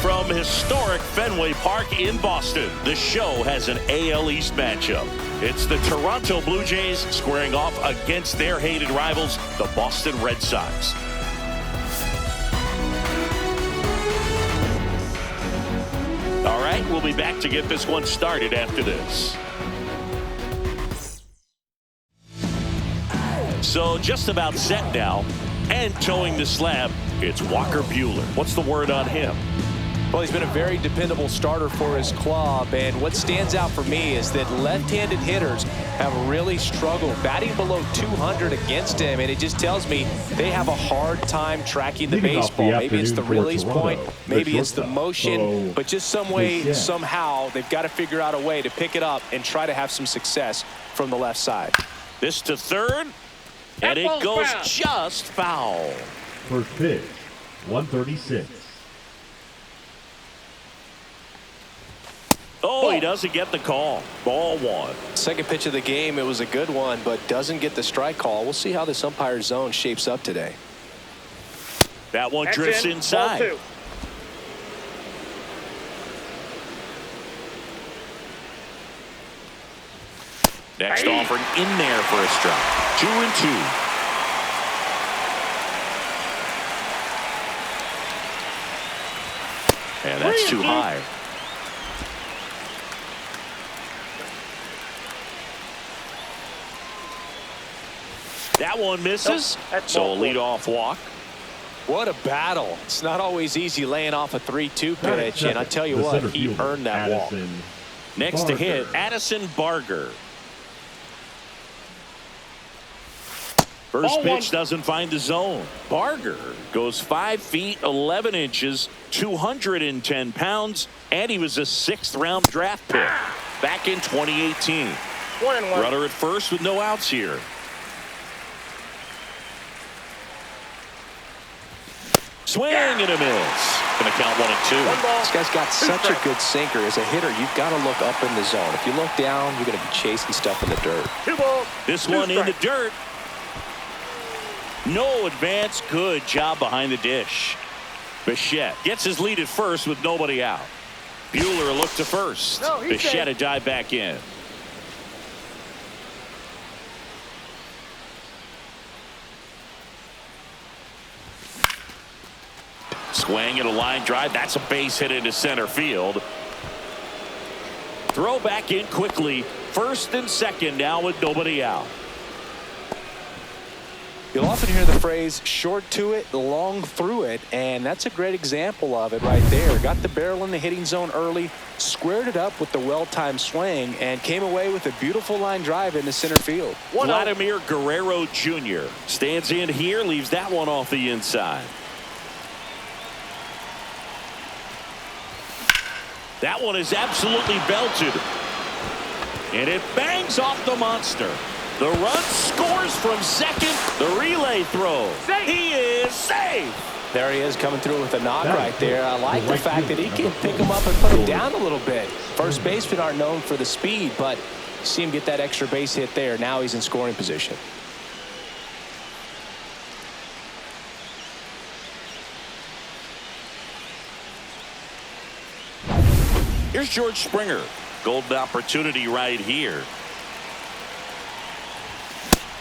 From historic Fenway Park in Boston, the show has an AL East matchup. It's the Toronto Blue Jays squaring off against their hated rivals, the Boston Red Sox. All right, we'll be back to get this one started after this. So just about set now, and towing the slab, it's Walker Buehler. What's the word on him? Well, he's been a very dependable starter for his club, and what stands out for me is that left-handed hitters have really struggled batting below 200 against him, and it just tells me they have a hard time tracking the baseball. Maybe it's the release point, maybe it's the motion, but just some way, somehow, they've got to figure out a way to pick it up and try to have some success from the left side. This to third, and it goes just foul. First pitch, 136. Oh, he doesn't get the call. Ball one. Second pitch of the game, it was a good one, but doesn't get the strike call. We'll see how this umpire's zone shapes up today. That one drifts inside. Next offering in there for a strike. 2-2. And that's too high. That one misses. So a leadoff walk. What a battle. It's not always easy laying off a 3-2 pitch, and I tell you what, he earned that walk. Next to hit, Addison Barger. First pitch doesn't find the zone. Barger goes 5 feet 11 inches, 210 pounds, and he was a 6th-round draft pick back in 2018. Runner at first with no outs here. Swing and a miss. Gonna count 1-2. This guy's got such a good sinker. As a hitter, you've got to look up in the zone. If you look down, you're going to be chasing stuff in the dirt. This one in the dirt. No advance. Good job behind the dish. Bichette gets his lead at first with nobody out. Buehler looked to first. Bichette a dive back in. Swing and a line drive. That's a base hit into center field. Throw back in quickly. First and second now with nobody out. You'll often hear the phrase short to it, long through it, and that's a great example of it right there. Got the barrel in the hitting zone early, squared it up with the well-timed swing, and came away with a beautiful line drive into center field. Vladimir Guerrero Jr. stands in here, leaves that one off the inside. That one is absolutely belted. And it bangs off the monster. The run scores from second. The relay throw. He is safe. There he is coming through with a knock right there. I like the fact that he can pick him up and put him down a little bit. First basemen aren't known for the speed, but you see him get that extra base hit there. Now he's in scoring position. Here's George Springer. Golden opportunity right here.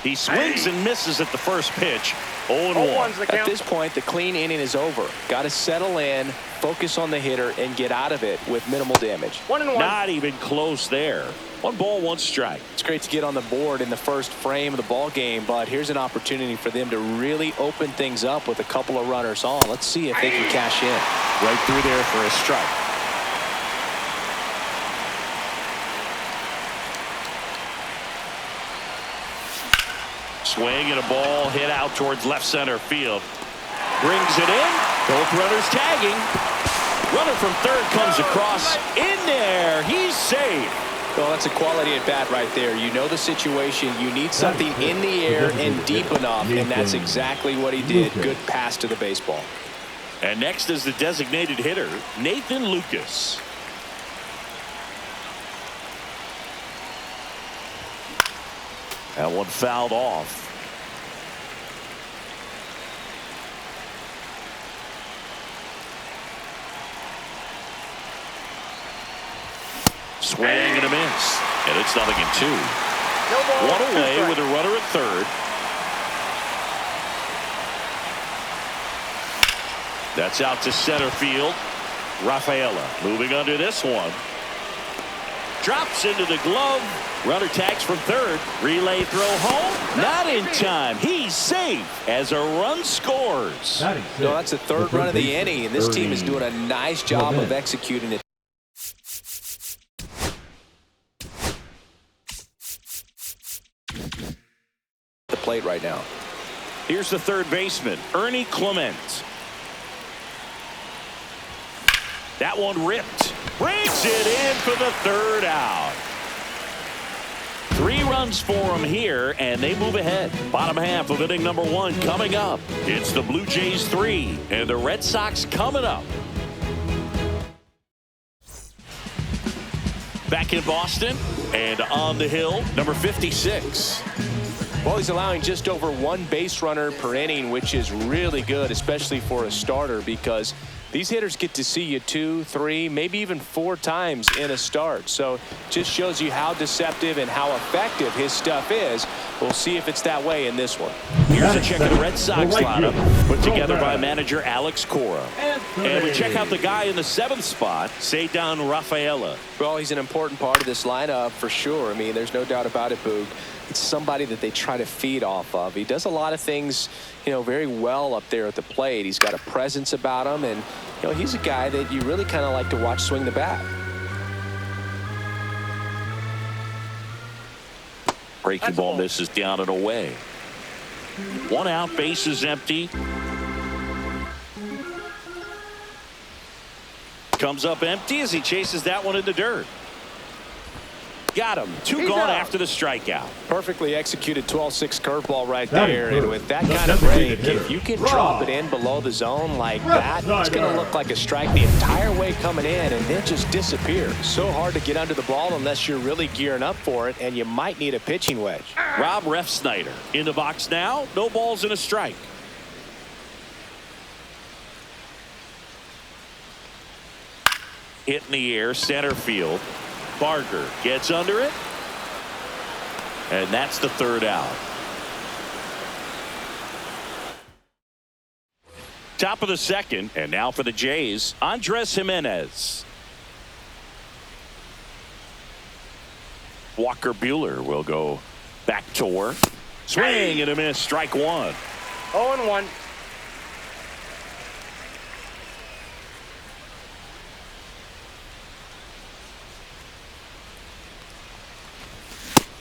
He swings and misses at the first pitch. 0-1. At this point, the clean inning is over. Got to settle in, focus on the hitter, and get out of it with minimal damage. 1-1. Not even close there. 1 ball, 1 strike. It's great to get on the board in the first frame of the ball game, but here's an opportunity for them to really open things up with a couple of runners on. Let's see if they can cash in. Right through there for a strike. Swing and a ball hit out towards left center field. Brings it in. Both runners tagging. Runner from third comes across. In there. He's safe. Well, that's a quality at bat right there. You know the situation. You need something in the air and deep enough, and that's exactly what he did. Good pass to the baseball. And next is the designated hitter, Nathan Lucas. That one fouled off. Swing and a miss. And it's 0-2. No ball, One away 2 strikes. with a runner at third. That's out to center field. Rafaela moving under this one. Drops into the glove. Runner tags from third. Relay throw home. Not in time. He's safe as a run scores. No, that's the third run of the inning, and this team is doing a nice job of executing it. The plate right now. Here's the third baseman, Ernie Clement. That one ripped. Brings it in for the third out. 3 runs for him here, and they move ahead. Bottom half of inning number 1 coming up. It's the Blue Jays 3 and the Red Sox coming up. Back in Boston and on the hill, number 56. Well, he's allowing just over 1 base runner per inning, which is really good, especially for a starter, because these hitters get to see you 2, 3, maybe even 4 times in a start. So just shows you how deceptive and how effective his stuff is. We'll see if it's that way in this one. Here's a check of the Red Sox lineup put together by manager Alex Cora. And we check out the guy in the 7th spot, Ceddanne Rafaela. Well, he's an important part of this lineup for sure. I mean, there's no doubt about it, Boog. It's somebody that they try to feed off of. He does a lot of things, very well up there at the plate. He's got a presence about him, and, he's a guy that you really kind of like to watch swing the bat. Breaking ball misses down and away. 1 out, base is empty. Comes up empty as he chases that one in the dirt. Got him. 2 gone after the strikeout. Perfectly executed 12-6 curveball right there. And with that kind of break, if you can drop it in below the zone like that, it's going to look like a strike the entire way coming in and then just disappear. So hard to get under the ball unless you're really gearing up for it, and you might need a pitching wedge. Rob Refsnyder in the box now. No balls and a strike. Hit in the air, center field. Barger gets under it, and that's the third out. Top of the second, and now for the Jays, Andres Jimenez. Walker Buehler will go back to work. Swing and a miss, strike 1. 0-1.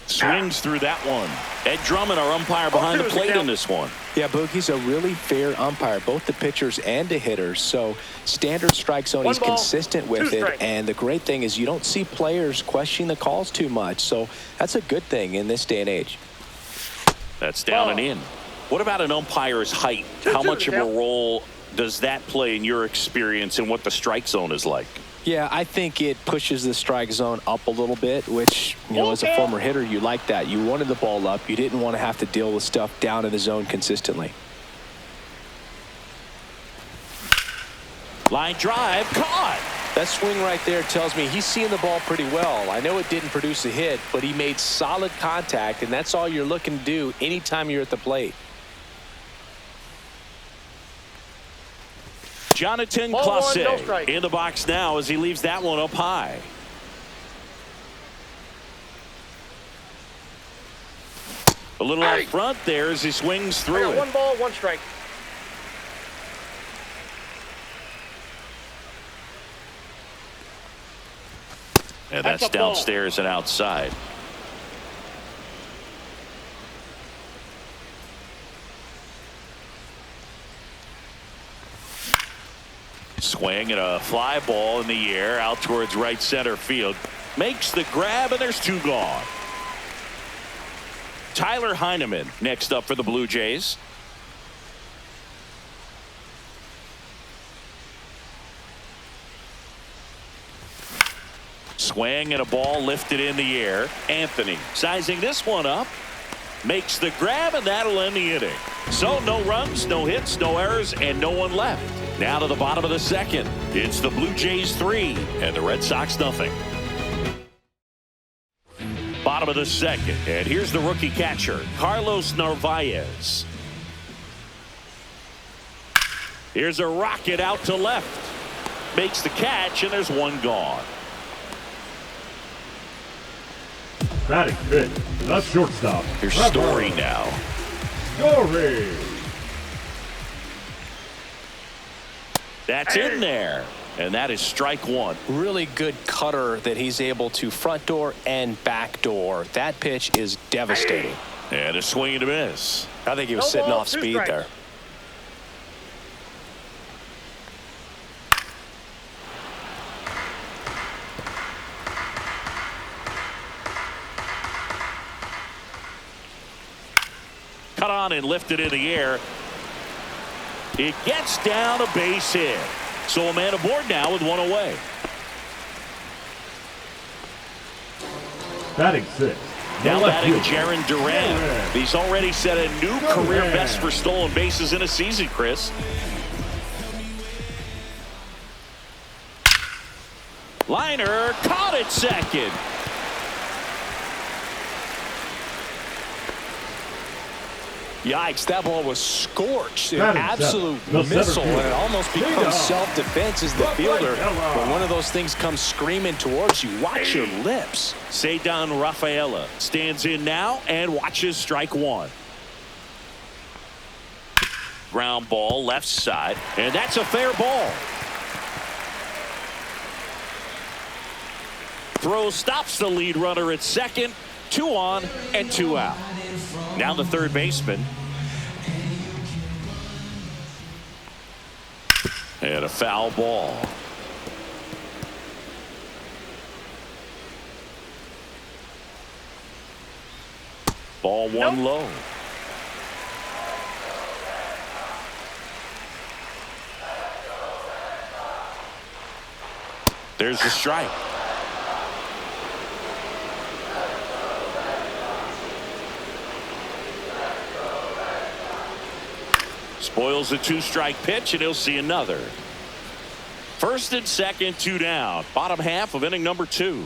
Swings through that one. Ed Drummond, our umpire behind the plate in this one. Yeah, Boog, he's a really fair umpire, both the pitchers and the hitters. So standard strike zone, he's consistent with it. And the great thing is you don't see players questioning the calls too much. So that's a good thing in this day and age. That's down and in. What about an umpire's height? How much of a role does that play in your experience and what the strike zone is like? Yeah, I think it pushes the strike zone up a little bit, which, as a former hitter, you like that. You wanted the ball up. You didn't want to have to deal with stuff down in the zone consistently. Line drive, caught. That swing right there tells me he's seeing the ball pretty well. I know it didn't produce a hit, but he made solid contact, and that's all you're looking to do anytime you're at the plate. Jonathan Clase in the box now as he leaves that one up high. A little out front there as he swings through it. 1 ball, 1 strike. And that's downstairs and outside. Swing and a fly ball in the air out towards right center field. Makes the grab, and there's 2 gone. Tyler Heineman next up for the Blue Jays. Swing and a ball lifted in the air. Anthony sizing this one up. Makes the grab, and that'll end the inning. So no runs, no hits, no errors, and no one left. Now to the bottom of the second. It's the Blue Jays 3 and the Red Sox nothing. Bottom of the second. And here's the rookie catcher, Carlos Narvaez. Here's a rocket out to left. Makes the catch, and there's one gone. Batting fifth, the shortstop. Here's Story now. Story. That's in there. And that is strike one. Really good cutter that he's able to front door and back door. That pitch is devastating. And a swing and a miss. I think he was sitting off speed there. Cut on and lifted in the air. It gets down a base hit. So a man aboard now with one away. Batting sixth. Now batting Jaron Duran. He's already set a new career best for stolen bases in a season, Chris. Liner caught at second. Yikes, that ball was scorched. An absolute missile, and it almost becomes self-defense as the fielder. When one of those things comes screaming towards you, watch your lips. Cedar Rafaela stands in now and watches strike one. Ground ball left side, and that's a fair ball. Throw stops the lead runner at second. 2 on and 2 out. Now the third baseman. And a foul ball. Ball one low. There's the strike. Spoils a 2-strike pitch, and he'll see another. First and second, 2 down. Bottom half of inning number 2.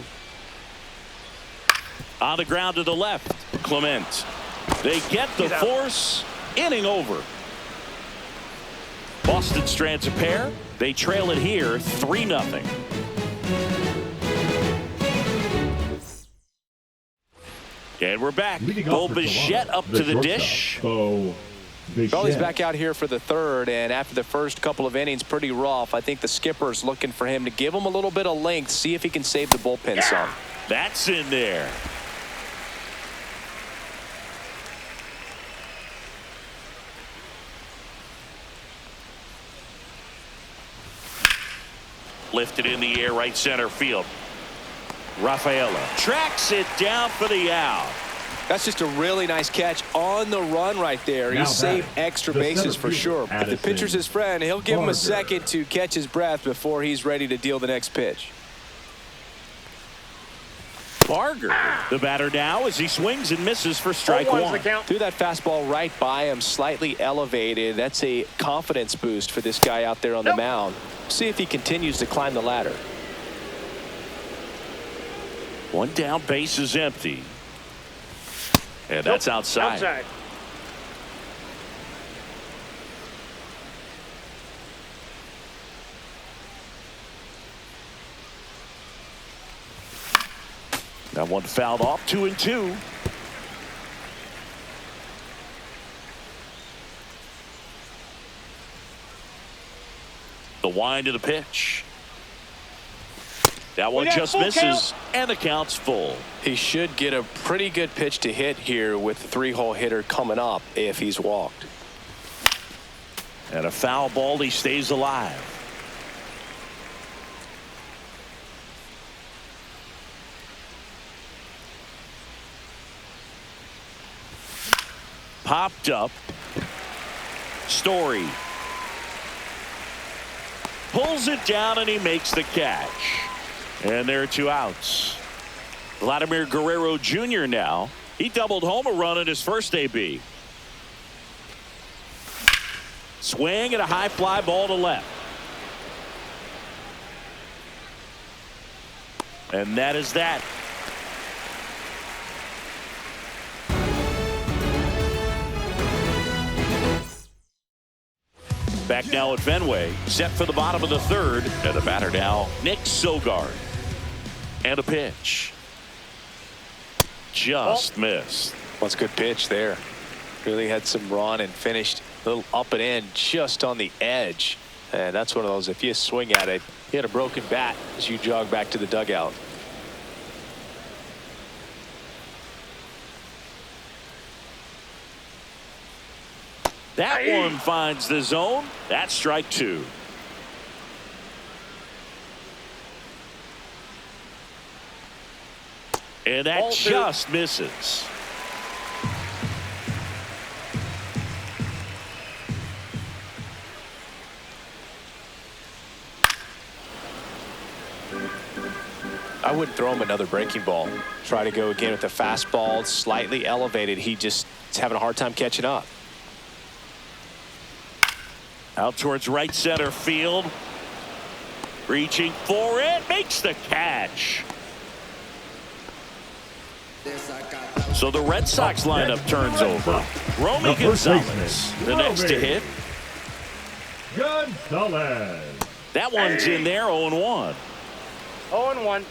On the ground to the left, Clement. They get the force. Inning over. Boston strands a pair. They trail it here 3-0. And we're back. Bo Bichette up to the dish. Charlie's back out here for the third, and after the first couple of innings, pretty rough. I think the skipper's looking for him to give him a little bit of length, see if he can save the bullpen some. That's in there. Lifted in the air, right center field. Rafaela tracks it down for the out. That's just a really nice catch on the run right there. He saved extra bases for sure. If the pitcher's his friend, he'll give him a second to catch his breath before he's ready to deal the next pitch. Barger, the batter now, as he swings and misses for strike one. Threw that fastball right by him, slightly elevated. That's a confidence boost for this guy out there on the mound. See if he continues to climb the ladder. One down, base is empty. And that's outside. That one fouled off, 2-2. The wind of the pitch. That one just misses, and the count's full. He should get a pretty good pitch to hit here with the 3-hole hitter coming up if he's walked. And a foul ball, he stays alive. Popped up. Story pulls it down, and he makes the catch. And there are 2 outs. Vladimir Guerrero Jr. now. He doubled home a run in his first AB. Swing and a high fly ball to left. And that is that. Back now at Fenway, set for the bottom of the third. And the batter now, Nick Sogard. And a pitch. Just missed. Well, it's a good pitch there. Really had some run and finished a little up and in just on the edge. And that's one of those, if you swing at it, you had a broken bat as you jog back to the dugout. That one finds the zone. That's strike two. And that just misses. I wouldn't throw him another breaking ball. Try to go again with the fastball, slightly elevated. He just is having a hard time catching up. Out towards right center field. Reaching for it. Makes the catch. So the Red Sox lineup turns over. Romy Gonzalez, the next to hit. Gonzalez. That one's in there, 0-1. 0-1.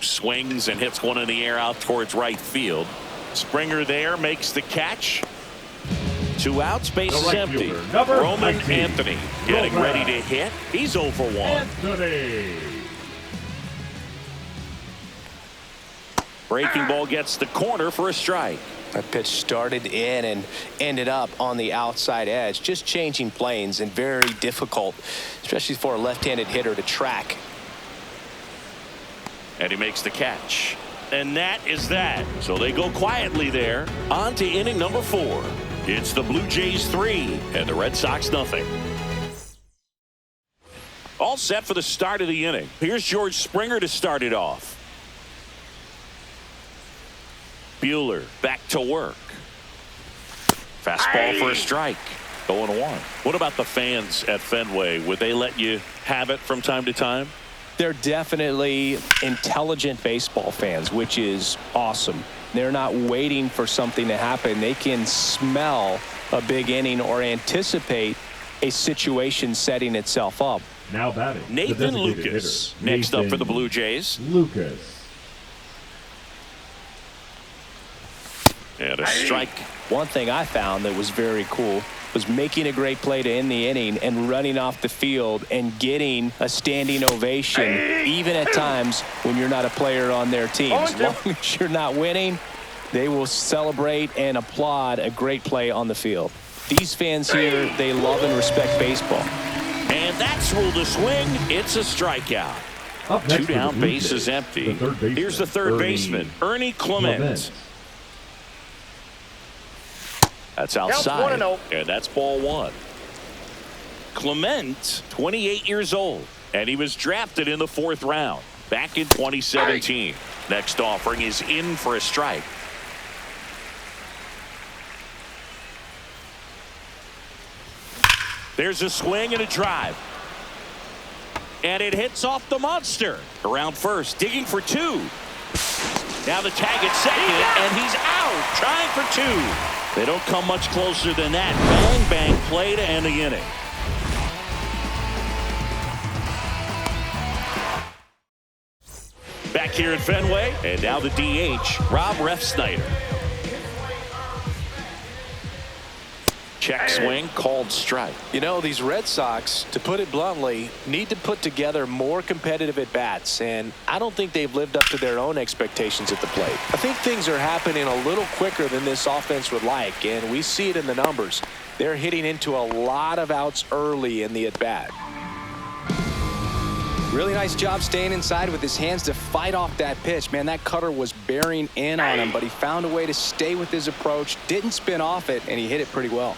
Swings and hits one in the air out towards right field. Springer there makes the catch. 2 outs, base is empty. Roman 19. Anthony getting ready to hit. He's 0 for 1. Anthony. Breaking ball gets the corner for a strike. That pitch started in and ended up on the outside edge, just changing planes, and very difficult, especially for a left-handed hitter to track. And he makes the catch. And that is that. So they go quietly there. On to inning number 4. It's the Blue Jays 3 and the Red Sox nothing. All set for the start of the inning. Here's George Springer to start it off. Buehler back to work. Fastball for a strike. 0-1. What about the fans at Fenway? Would they let you have it from time to time? They're definitely intelligent baseball fans, which is awesome. They're not waiting for something to happen. They can smell a big inning or anticipate a situation setting itself up. Now batting, Nathan Lucas next up for the Blue Jays. Lucas. And a strike. One thing I found that was very cool was making a great play to end the inning and running off the field and getting a standing ovation, even at times when you're not a player on their team. As long as you're not winning, they will celebrate and applaud a great play on the field. These fans here, they love and respect baseball. And that's ruled a swing. It's a strikeout. Up next 2 down, base is empty. Here's the third baseman, Ernie Clement. That's outside, and that's ball 1. Clement, 28 years old, and he was drafted in the 4th round back in 2017. Next offering is in for a strike. There's a swing and a drive. And it hits off the monster. Around first, digging for 2. Now the tag at second, and he's out, trying for 2. They don't come much closer than that. Bang, bang play to end the inning. Back here at Fenway, and now the DH, Rob Refsnyder. Check swing, called strike. You know, these Red Sox, to put it bluntly, need to put together more competitive at-bats, and I don't think they've lived up to their own expectations at the plate. I think things are happening a little quicker than this offense would like, and we see it in the numbers. They're hitting into a lot of outs early in the at-bat. Really nice job staying inside with his hands to fight off that pitch. Man, that cutter was bearing in on him, but he found a way to stay with his approach, didn't spin off it, and he hit it pretty well.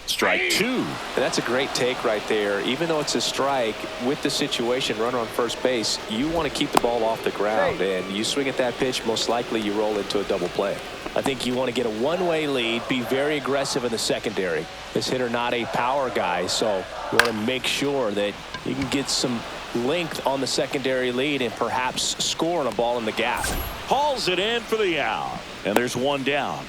Strike 2. That's a great take right there. Even though it's a strike, with the situation, runner on first base, you want to keep the ball off the ground. And you swing at that pitch, most likely you roll into a double play. I think you want to get a one-way lead, be very aggressive in the secondary. This hitter not a power guy, so you want to make sure that you can get some length on the secondary lead and perhaps scoring a ball in the gap. Hauls it in for the out. And there's one down.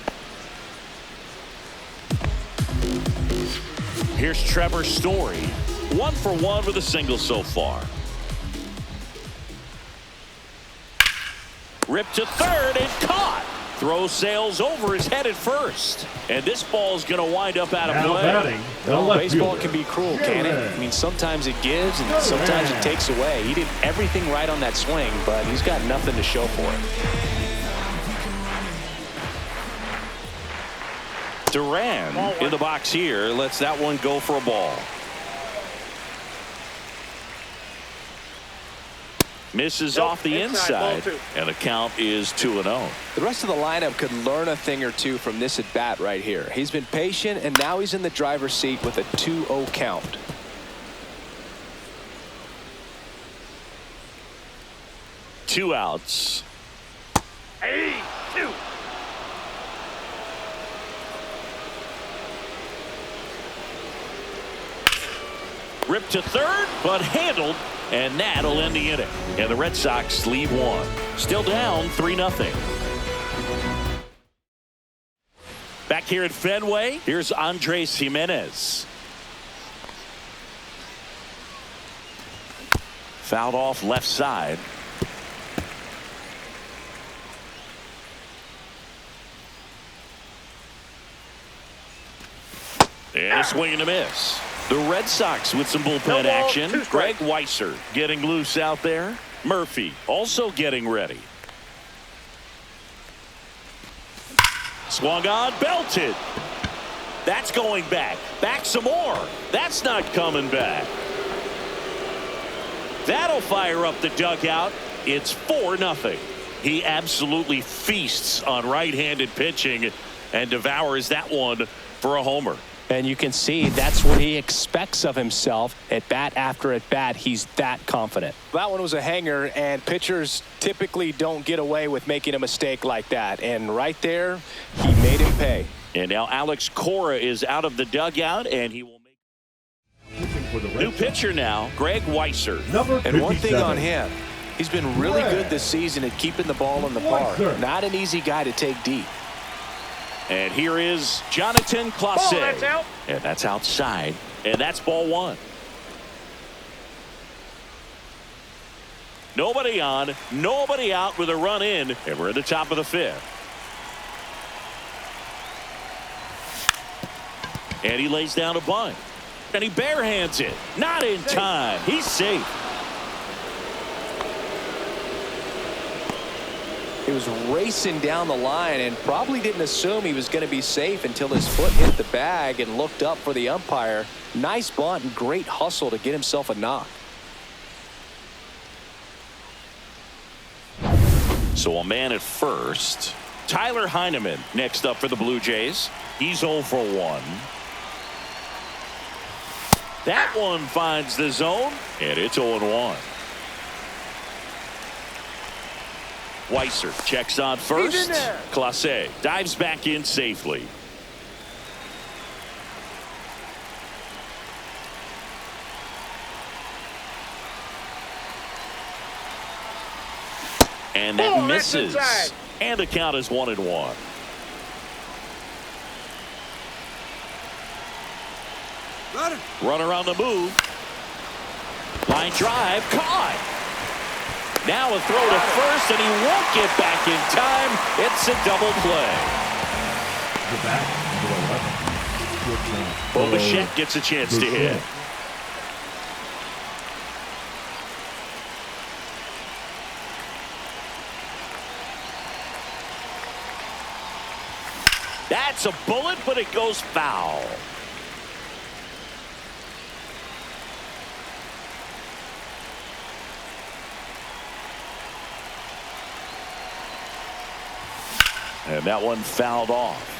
Here's Trevor Story. 1 for 1 with a single so far. Ripped to third and caught. Throw sails over his head at first. And this ball is going to wind up out of Now play. batting, the Well, left baseball fielder. can be cruel, can it? I mean, sometimes it gives and sometimes it takes away. He did everything right on that swing, but he's got nothing to show for it. Duran in the box here lets that one go for a ball. Misses off the inside, and the count is 2-0. The rest of the lineup could learn a thing or two from this at bat right here. He's been patient, and now he's in the driver's seat with a 2-0 count. Two outs. 2. Ripped to third, but handled, and that'll end the inning. And the Red Sox lead one. Still down 3-0. Back here at Fenway, here's Andres Jimenez. Fouled off left side. And a swing and a miss. The Red Sox with some bullpen action. Greg Weisser getting loose out there. Murphy also getting ready. Swung on, belted. That's going back. Back some more. That's not coming back. That'll fire up the dugout. It's 4-0. He absolutely feasts on right-handed pitching and devours that one for a homer. And you can see that's what he expects of himself at bat after at bat. He's that confident. That one was a hanger, and pitchers typically don't get away with making a mistake like that. And right there, he made him pay. And now Alex Cora is out of the dugout, and he will make For the Red new Sox. pitcher now, Greg Weisser. Number 57. And one thing on him, he's been really good this season at keeping the ball in the park. Weisser. Not an easy guy to take deep. And here is Jonathan Clase. Ball, that's out. And that's outside. And that's ball one. Nobody on, nobody out with a run in. And we're at the top of the fifth. And he lays down a bunt. And he barehands it. Not in time. He's safe. He was racing down the line and probably didn't assume he was going to be safe until his foot hit the bag and looked up for the umpire. Nice bunt and great hustle to get himself a knock. So a man at first. Tyler Heineman next up for the Blue Jays. He's 0 for 1. That one finds the zone, and it's 0-1. Weisser checks on first. He's in there. Clase dives back in safely. And that Oh, that's misses. inside. And the count is 1-1. Runner on the move. Line drive caught. Now a throw to first, and he won't get back in time. It's a double play. The back, number 11. Bichette gets a chance to hit. That's a bullet, but it goes foul. And that one fouled off.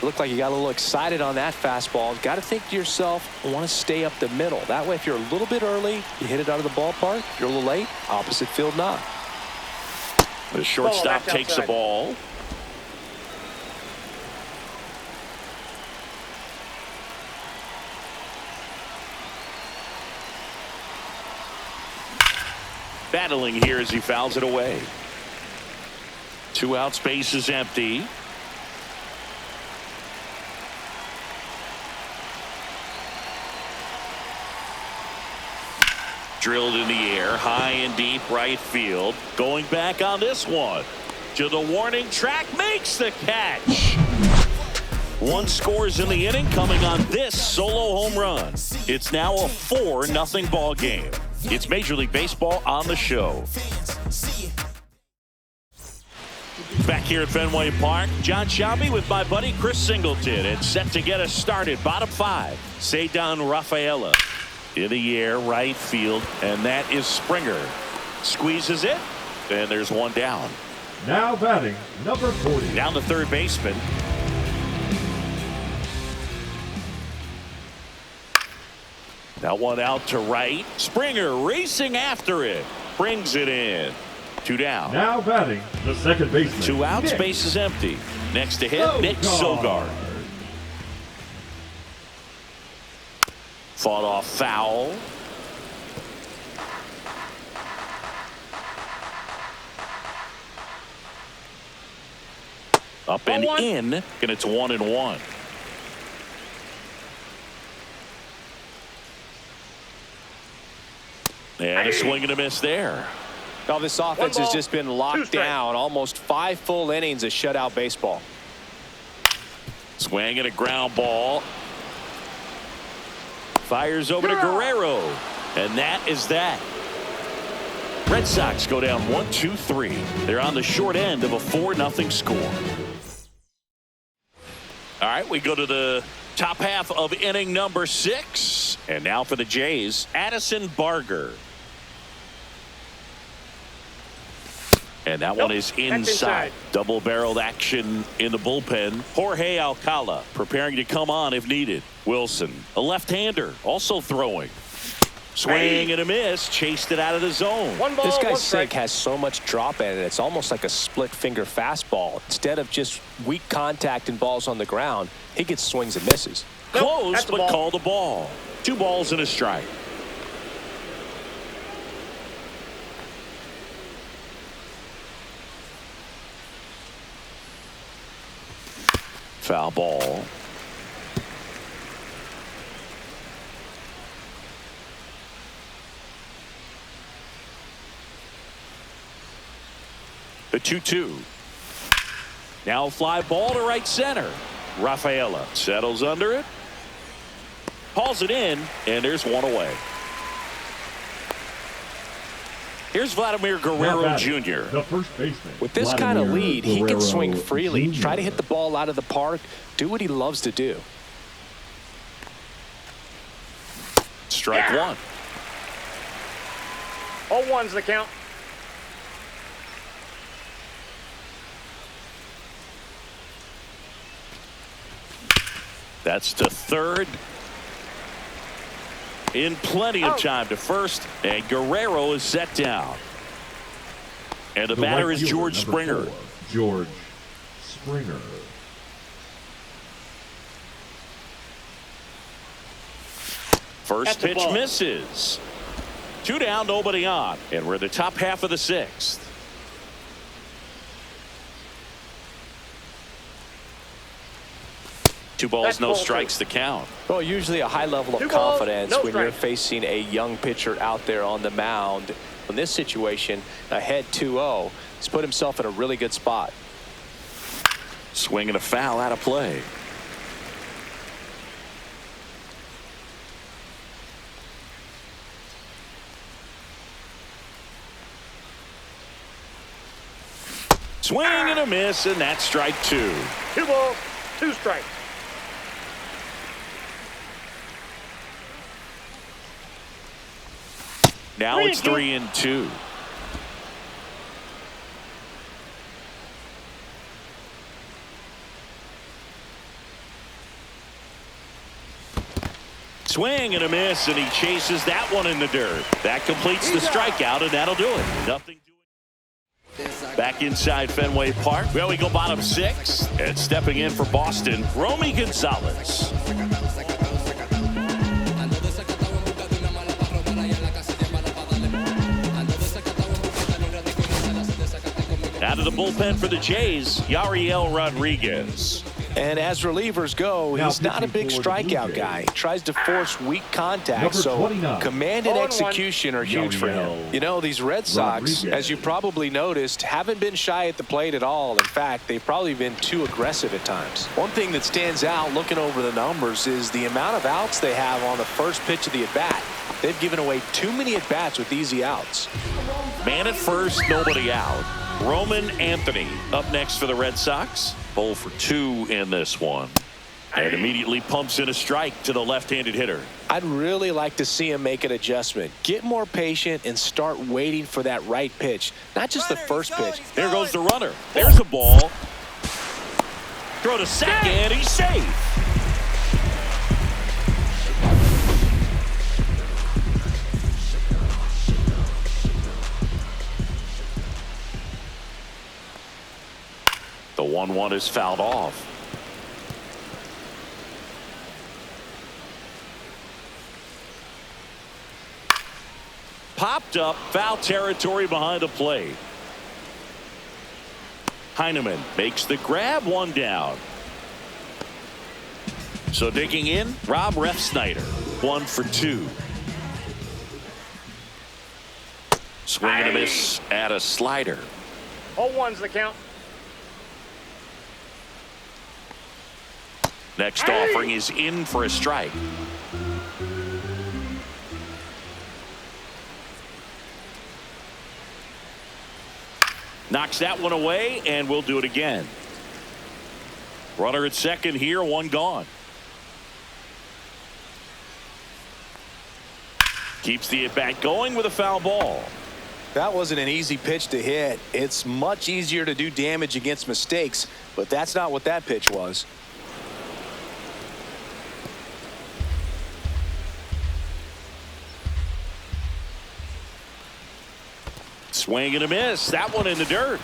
Looked like you got a little excited on that fastball. Got to think to yourself, I want to stay up the middle. That way, if you're a little bit early, you hit it out of the ballpark. If you're a little late, opposite field knock. The shortstop that's takes the outside. ball. battling here as he fouls it away. 2 outs, base is empty. Drilled in the air, high and deep right field. Going back on this one to the warning track, makes the catch. 1 scores in the inning, coming on this solo home run. It's now a 4-0 ball game. It's Major League Baseball on the show. Back here at Fenway Park, John Shelby with my buddy Chris Singleton. It's set to get us started. Bottom 5, Cedar Rafaela. In the air, right field, and that is Springer. Squeezes it, and there's 1 down. Now batting, number 40. Down the third baseman. That one out to right. Springer racing after it. Brings it in. 2 down. Now batting, the second baseman. 2 outs, Nick base is empty. Next to hit, Nick Sogard. Fought off foul. Up and in, and it's 1-1. And a swing and a miss there. Now this offense has just been locked down. Almost 5 full innings of shutout baseball. Swing and a ground ball. Fires over to Guerrero. And that is that. Red Sox go down 1-2-3. They're on the short end of a 4-0 score. All right, we go to the top half of inning number 6. And now for the Jays, Addison Barger. And that one is inside. Double-barreled action in the bullpen. Jorge Alcala preparing to come on if needed. Wilson, a left-hander, also throwing. Swing and a miss. Chased it out of the zone. This guy's sink has so much drop in it. It's almost like a split-finger fastball. Instead of just weak contact and balls on the ground, he gets swings and misses. Close, but called a ball. 2 balls and a strike. Foul ball. The 2-2. Now fly ball to right center. Rafaela settles under it. Hauls it in, and there's 1 away. Here's Vladimir Guerrero Jr. The first baseman. With this kind of lead, he can swing freely, try to hit the ball out of the park, do what he loves to do. Strike 1. 0-1's the count. That's to third. In plenty of time to first, and Guerrero is set down. And the batter is George Springer. George Springer. First pitch misses. 2 down, nobody on. And we're in the top half of the 6th. Two balls, no strikes, the count. Well, usually a high level of confidence when you're facing a young pitcher out there on the mound. In this situation, ahead 2-0, he's put himself in a really good spot. Swing and a foul out of play. Swing and a miss, and that's strike 2. 2 balls, 2 strikes. Now it's 3-2. Swing and a miss, and he chases that one in the dirt. That completes the strikeout, and that'll do it. Nothing doing. Back inside Fenway Park. Well, we go bottom 6. And stepping in for Boston, Romy Gonzalez. Out of the bullpen for the Jays, Yariel Rodriguez. And as relievers go, Now he's not a big pitching for the Blue strikeout Jays. guy. He tries to force weak contact, Number so 29. command and 0-1. execution are huge for him. Yariel You know, these Red Sox, Rodriguez. as you probably noticed, haven't been shy at the plate at all. In fact, they've probably been too aggressive at times. One thing that stands out looking over the numbers is the amount of outs they have on the first pitch of the at-bat. They've given away too many at-bats with easy outs. Man at first, nobody out. Roman Anthony up next for the Red Sox. 0 for 2 in this one. And immediately pumps in a strike to the left-handed hitter. I'd really like to see him make an adjustment. Get more patient and start waiting for that right pitch. Not just the first pitch. There goes the runner. There's a ball. Throw to second. He's safe. The 1-1 is fouled off. Popped up, foul territory behind the plate. Heineman makes the grab, 1 down. So digging in, Rob Refsnyder, 1 for 2. Swing and a miss at a slider. 0-1's the count. Next offering is in for a strike. Knocks that one away, and we'll do it again. Runner at second here, 1 gone. Keeps the at-bat going with a foul ball. That wasn't an easy pitch to hit. It's much easier to do damage against mistakes, but that's not what that pitch was. Swing and a miss. That one in the dirt.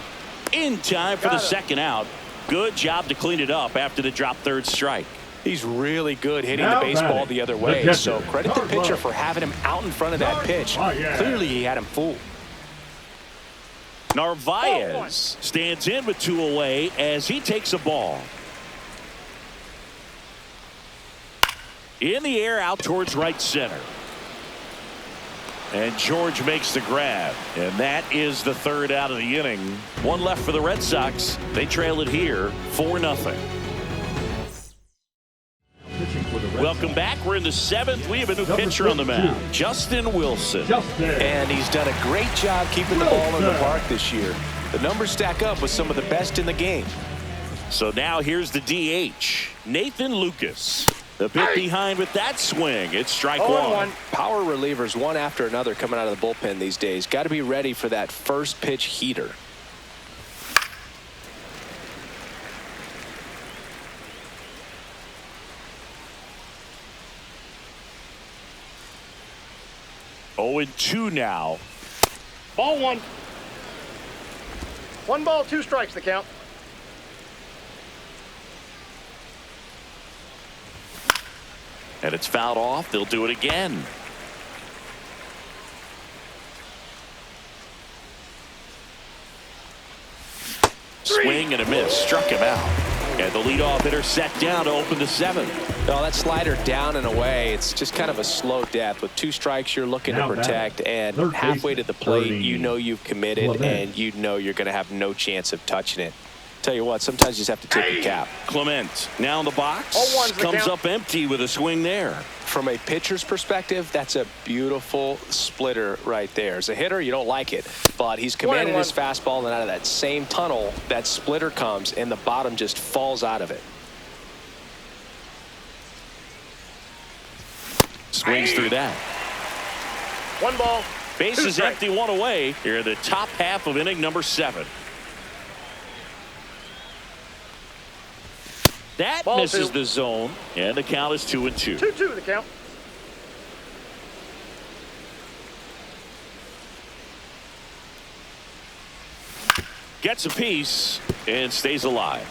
In time for the second out. Good job to clean it up after the drop third strike. He's really good hitting Now the baseball batting, the other the way, catcher, so credit the pitcher Carlo. for having him out in front of that pitch. Clearly he had him fooled. Narvaez stands in with 2 away as he takes a ball. In the air out towards right center. And George makes the grab. And that is the third out of the inning. 1 left for the Red Sox. They trail it here 4-0. Pitching for the Red Welcome Sox. back. We're in the 7th. We have a new Number pitcher on the 52. mound. Justin Wilson. Justin. And he's done a great job keeping the ball in the park this year. The numbers stack up with some of the best in the game. So now here's the DH, Nathan Lucas. The bit behind with that swing. It's strike 1. Power relievers one after another coming out of the bullpen these days. Got to be ready for that first pitch heater. Oh, and 2 now. Ball 1. 1 ball, 2 strikes the count. And it's fouled off. They'll do it again. Swing and a miss. Struck him out. And the leadoff hitter set down to open the 7th. No, that slider down and away. It's just kind of a slow death. With 2 strikes, you're looking Now to protect. And third halfway to the plate, 30. you know you've committed, Clement. and you know you're going to have no chance of touching it. Tell you what, sometimes you just have to take a cap. Clement now in the box. 0-1's the Comes count. up empty with a swing there. From a pitcher's perspective, that's a beautiful splitter right there. As a hitter, you don't like it, but he's commanding his fastball, and out of that same tunnel, that splitter comes, and the bottom just falls out of it. Swings through that. 1 ball. Bases 2 strikes. empty, 1 away. Here in the top half of inning number 7. That Ball misses 2. the zone, and the count is 2-2. 2-2 the count. Gets a piece and stays alive.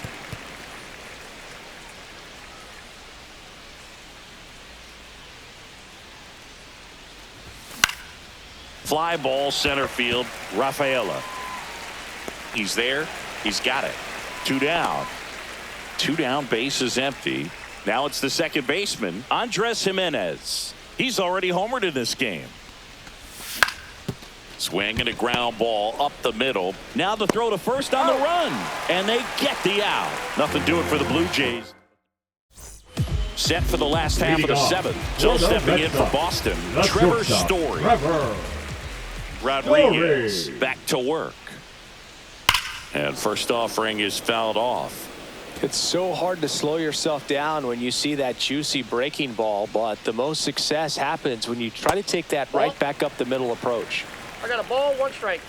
Fly ball center field. Rafaela. He's there. He's got it. 2 down. 2 down, base is empty. Now it's the second baseman, Andres Jimenez. He's already homered in this game. Swing and a ground ball up the middle. Now the throw to first on the run. And they get the out. Nothing doing for the Blue Jays. Set for the last half of the seventh. So stepping in for Boston, Trevor Story. Rodriguez back to work. And first offering is fouled off. It's so hard to slow yourself down when you see that juicy breaking ball, but the most success happens when you try to take that right back up the middle approach. I got a ball, 1 strike.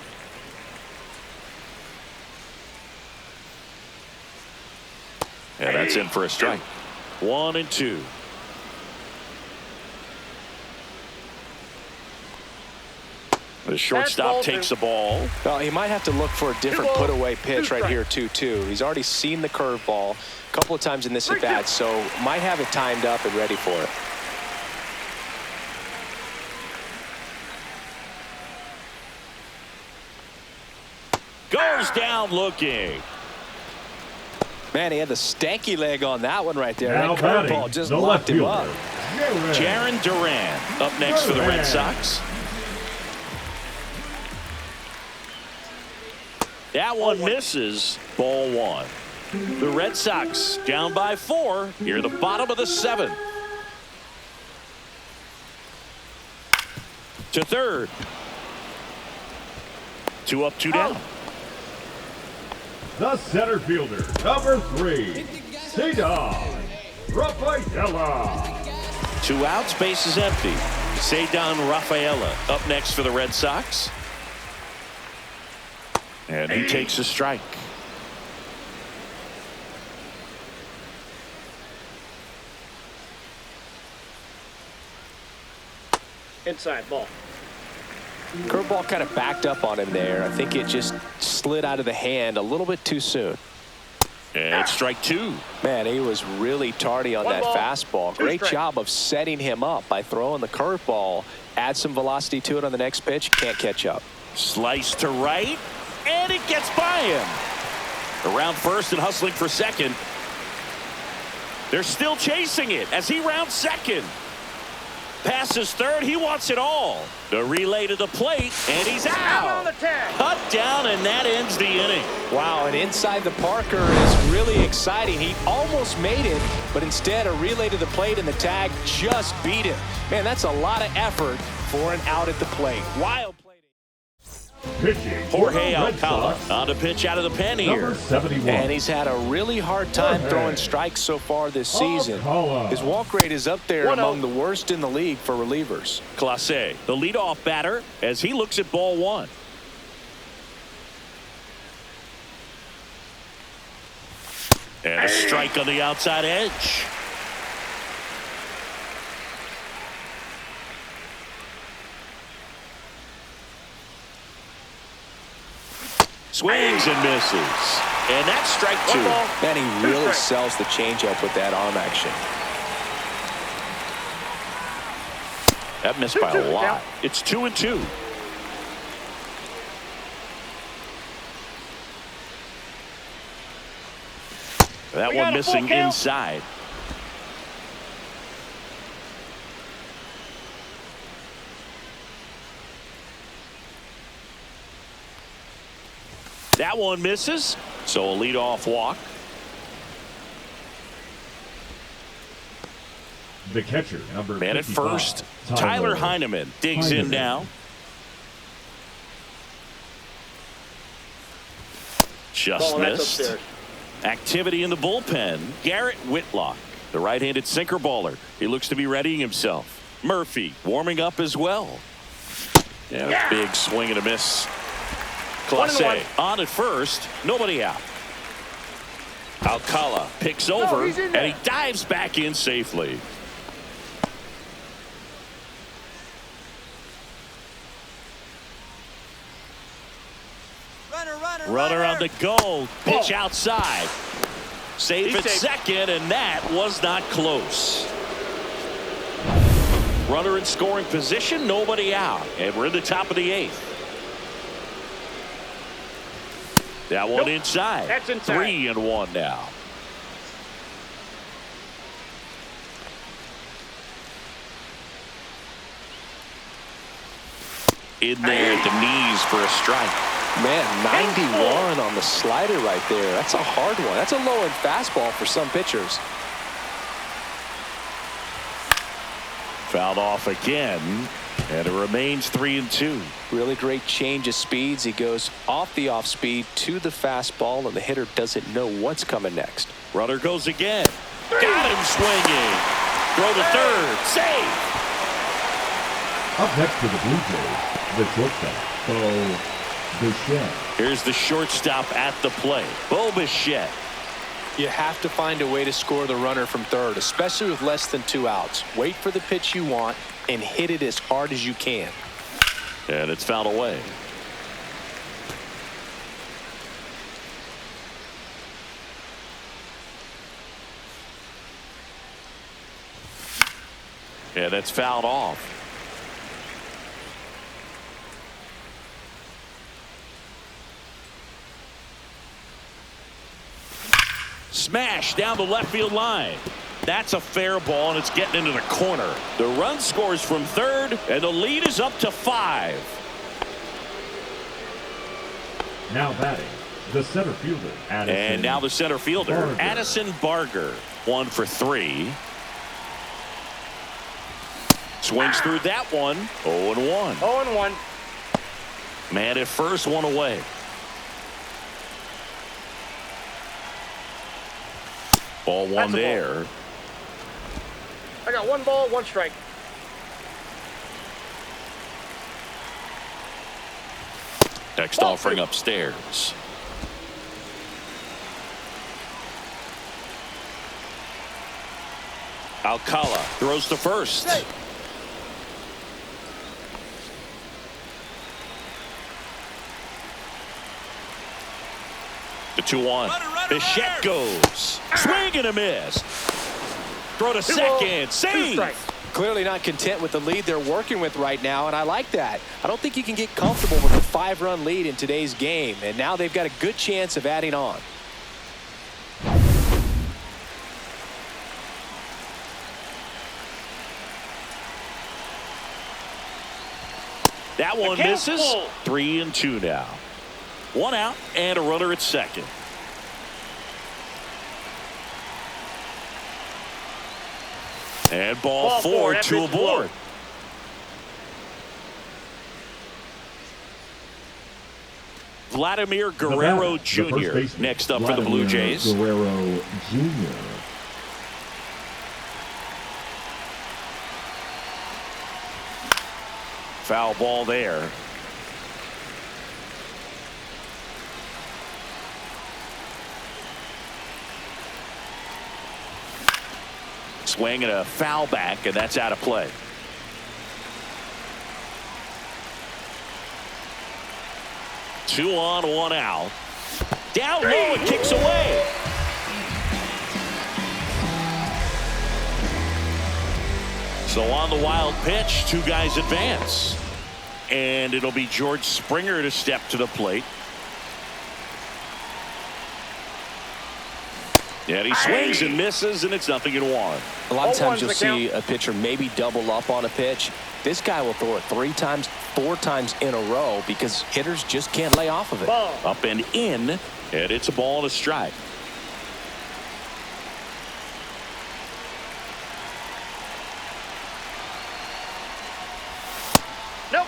And that's in for a strike. 1-2. The shortstop takes the ball. Well, he might have to look for a different put-away pitch right here, 2-2. He's already seen the curveball a couple of times in this at-bat, so might have it timed up and ready for it. Goes down looking. Man, he had the stanky leg on that one right there. Now That curveball just locked him up. Jaron Duran up next for the Red Sox. That one misses. Ball 1. The Red Sox down by 4 near the bottom of the 7th. To third. 2 up, 2 down. The center fielder, number 3, Cedar Rafaela. 2 outs, base is empty. Cedar Rafaela up next for the Red Sox. And he takes a strike. Inside ball. Curveball kind of backed up on him there. I think it just slid out of the hand a little bit too soon. And strike 2. Man, he was really tardy on that fastball. Great job of setting him up by throwing the curveball. Add some velocity to it on the next pitch. Can't catch up. Slice to right. And it gets by him. Around first and hustling for second. They're still chasing it as he rounds second. Passes third. He wants it all. The relay to the plate. And he's out. Cut down, and that ends the inning. Wow, and inside the Parker is really exciting. He almost made it, but instead a relay to the plate and the tag just beat him. Man, that's a lot of effort for an out at the plate. Wild play. Pitching Jorge Alcala on the pitch out of the pen here. Number 71. And he's had a really hard time throwing strikes so far this season. His walk rate is up there among the worst in the league for relievers. Clase, the leadoff batter, as he looks at ball 1. And a strike on the outside edge. Swings and misses. And that's strike 2. Man, he really sells the changeup with that arm action. That missed by a lot. It's 2-2. That one missing inside. That one misses, so a leadoff walk. The catcher, number Man at 55, first, Tyler Heineman digs in now. Just missed. Activity in the bullpen. Garrett Whitlock, the right-handed sinker baller. He looks to be readying himself. Murphy warming up as well. Yeah, big swing and a miss. Clase on at first, nobody out. Alcala picks over, and he dives back in safely. Runner on the go. Pitch outside. Safe at second, and that was not close. Runner in scoring position, nobody out. And we're in the top of the 8th. That one inside. That's inside. 3-1 now. In there at the knees for a strike. Man, 91 on the slider right there. That's a hard one. That's a low-end fastball for some pitchers. Fouled off again, and it remains 3-2. Really great change of speeds. He goes off the off speed to the fastball, and the hitter doesn't know what's coming next. Runner goes again. Got him swinging. Throw to third. Save. Up next to the Blue Jays, the shortstop, Bo Bichette. Here's the shortstop at the plate, Bo Bichette. You have to find a way to score the runner from third, especially with less than 2 outs. Wait for the pitch you want and hit it as hard as you can. And it's fouled away. And it's fouled off. Smash down the left field line. That's a fair ball, and it's getting into the corner. The run scores from third, and the lead is up to 5. Now batting, the center fielder, Addison. And now the center fielder, Barger. Addison Barger. 1 for 3. Swings through that one. 0-1. 0-1. Man at first, one away. Ball one That's a there. ball. I got 1 ball, 1 strike. Next Ball offering 2. upstairs. Alcala throws to first. Hey. The 2-1. Bichette goes. Swing and a miss. Throw to 2 second. balls, 2 Save. strikes. Clearly not content with the lead they're working with right now, and I like that. I don't think you can get comfortable with a 5-run lead in today's game, and now they've got a good chance of adding on. That one misses. 3-2 now. 1 out and a runner at second. And ball 4, 2 aboard. Vladimir Guerrero The first Jr. baseman, next up for the Blue Vladimir Jays. Guerrero Jr. Foul ball there. Swing and a foul back, and that's out of play. Two on, 1 out. Down low and kicks away. So on the wild pitch, 2 guys advance. And it'll be George Springer to step to the plate. And he swings and misses, and it's 0-1. A lot of times 0-1's you'll the see a pitcher maybe double up on a pitch. This guy will throw it 3 times, 4 times in a row because hitters just can't lay off of it. Ball. Up and in, and it's a ball and a strike. Nope.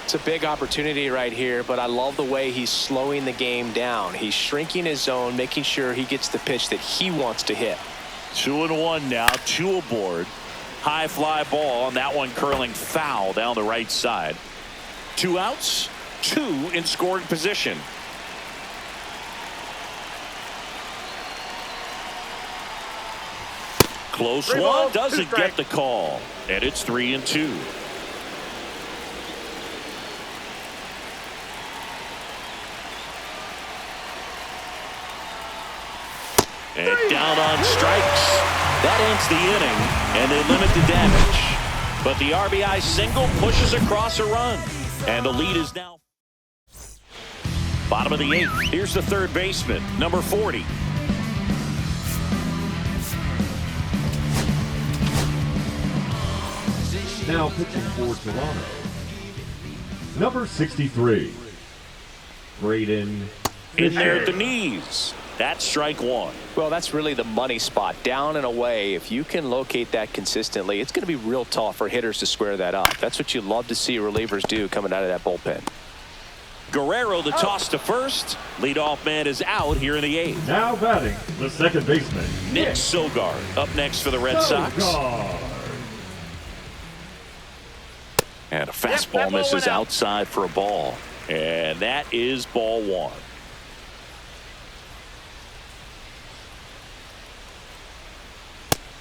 It's a big opportunity right here, but I love the way he's slowing the game down. He's shrinking his zone, making sure he gets the pitch that he wants to hit. 2-1 now, 2 aboard. High fly ball, and that one curling foul down the right side. 2 outs, 2 in scoring position. Close 3 one, balls, 2 doesn't get strikes. the call, and it's 3-2. And down on strikes. That ends the inning, and they limit the damage. But the RBI single pushes across a run, and the lead is now Bottom of the 8th. Here's the third baseman, number 40. Now pitching for Toronto, number 63, Braden In there at Fisher. the knees. That's strike one. Well, that's really the money spot. Down and away. If you can locate that consistently, it's going to be real tough for hitters to square that up. That's what you love to see relievers do coming out of that bullpen. Guerrero, the toss to first. Leadoff man is out here in the 8th. Now batting, the second baseman, Nick Sogard up next for the Red Sox. Sogard. And a that fastball ball misses went out. outside for a ball. And that is ball one.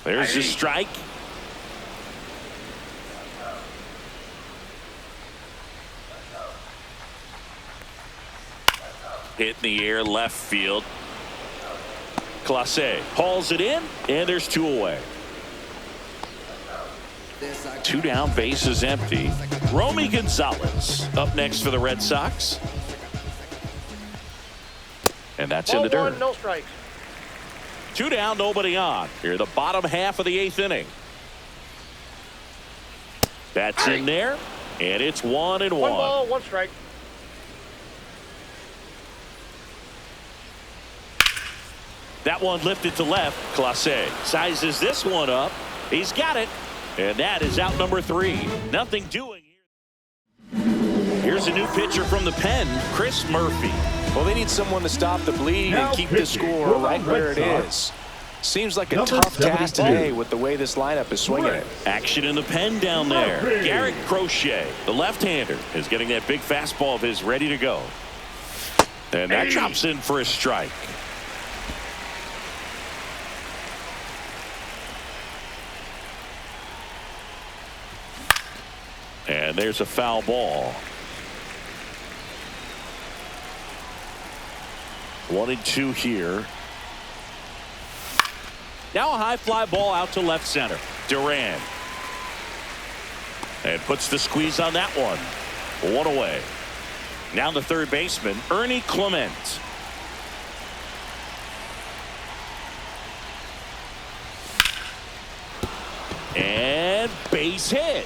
There's a strike. Hit in the air, left field. Clase hauls it in, and there's 2 away. 2 down, bases empty. Romy Gonzalez up next for the Red Sox. And that's in Ball the one, dirt. no strikes. 2 down, nobody on. Here, the bottom half of the 8th inning. That's in there, and it's 1-1. 1 ball, 1 strike. That one lifted to left. Clase sizes this one up. He's got it. And that is out number 3. Nothing doing here. Here's a new pitcher from the pen, Chris Murphy. Well, they need someone to stop the bleeding Now and keep the pitching score for the right where it Red is. Sox, Seems like a number tough task 72. today with the way this lineup is swinging it. Action in the pen down there. Murphy. Garrett Crochet, the left-hander, is getting that big fastball of his ready to go. And that drops in for a strike. And there's a foul ball. 1-2 here. Now a high fly ball out to left center. Duran. And puts the squeeze on that one. 1 away. Now the third baseman, Ernie Clement. And base hit.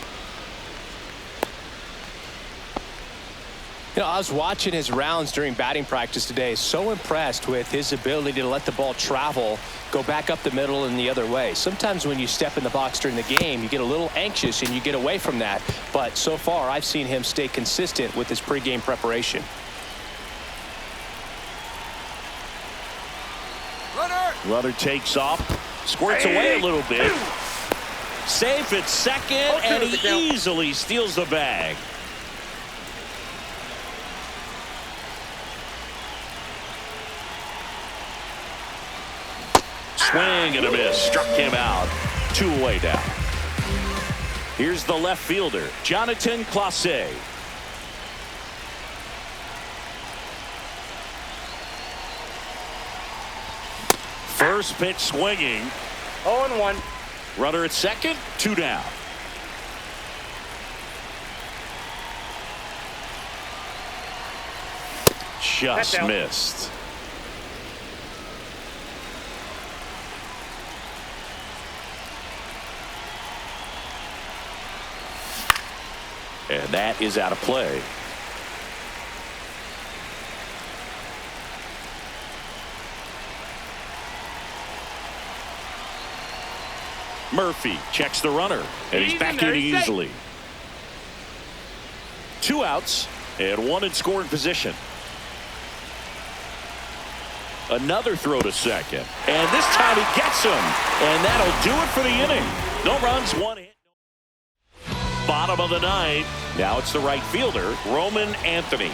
You know, I was watching his rounds during batting practice today. So impressed with his ability to let the ball travel, go back up the middle and the other way. Sometimes when you step in the box during the game, you get a little anxious and you get away from that. But so far, I've seen him stay consistent with his pregame preparation. Runner takes off, squirts away a little bit. Safe at second, and he easily steals the bag. Swing and a miss. Struck him out. 2 away now. Here's the left fielder, Jonathan Clase. First pitch swinging. 0-1. Runner at second, 2 down. Just down. missed. And that is out of play. Murphy checks the runner, and he's back in easily. 2 outs and 1 in scoring position. Another throw to second, and this time he gets him, and that'll do it for the inning. No runs, 1 hit. Bottom of the 9th. Now it's the right fielder, Roman Anthony.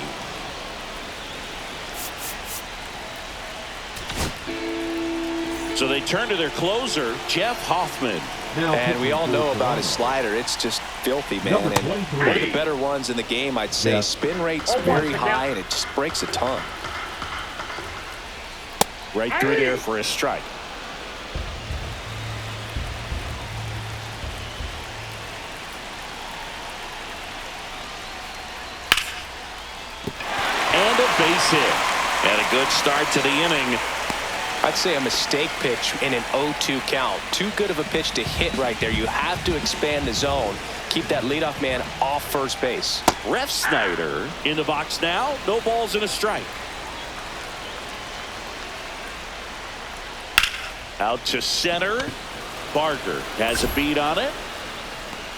So they turn to their closer, Jeff Hoffman. Now And we pitching all for know about Toronto, his slider. It's just filthy, man. Number And 23. one of the better ones in the game, I'd say. Yeah. Spin rate's Oh, very watch it high, now. and it just breaks a ton. Right through there for a strike. And a base base hit. And a good start to the inning. I'd say a mistake pitch in an 0-2 count. Too good of a pitch to hit right there. You have to expand the zone. Keep that leadoff man off first base. Ref Snyder in the box now. No balls and a strike. Out to center. Barker has a beat on it.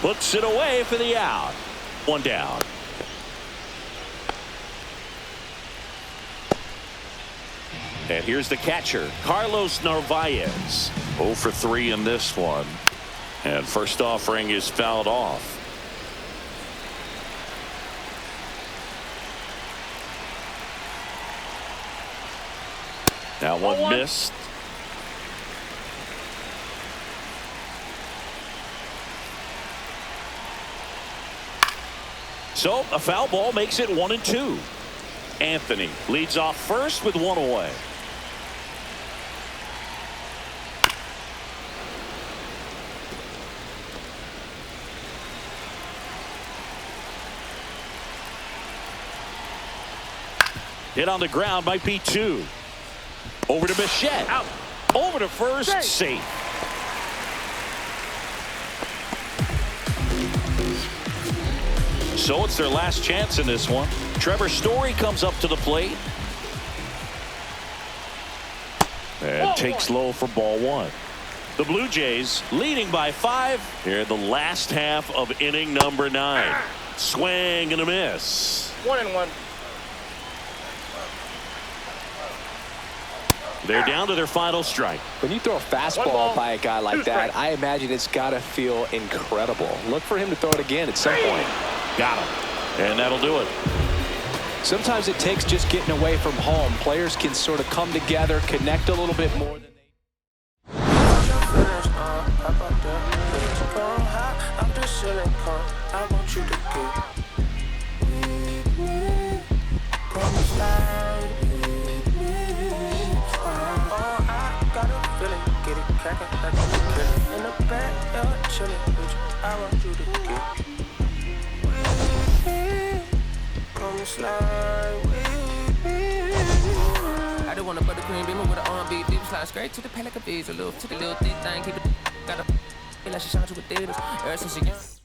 Puts it away for the out. One down. And here's the catcher, Carlos Narvaez. 0 for 3 in this one. And first offering is fouled off. That one missed. So a foul ball makes it 1-2. Anthony leads off first with one away. Hit on the ground, might be 2. Over to Bichette. Out. Over to first. Safe. So it's their last chance in this one. Trevor Story comes up to the plate. And takes low for ball 1. The Blue Jays leading by 5 here in the last half of inning number 9. Swing and a miss. 1-1. They're down to their final strike. When you throw a fastball by a guy like that, I imagine it's got to feel incredible. Look for him to throw it again at some point. Got him. And that'll do it. Sometimes it takes just getting away from home. Players can sort of come together, connect a little bit more than they. I just want a buttercream beamer with an R&B deep slide straight to the pay like a bees, a little thick thing, keep it got a feel like she shot you with Davis ever since she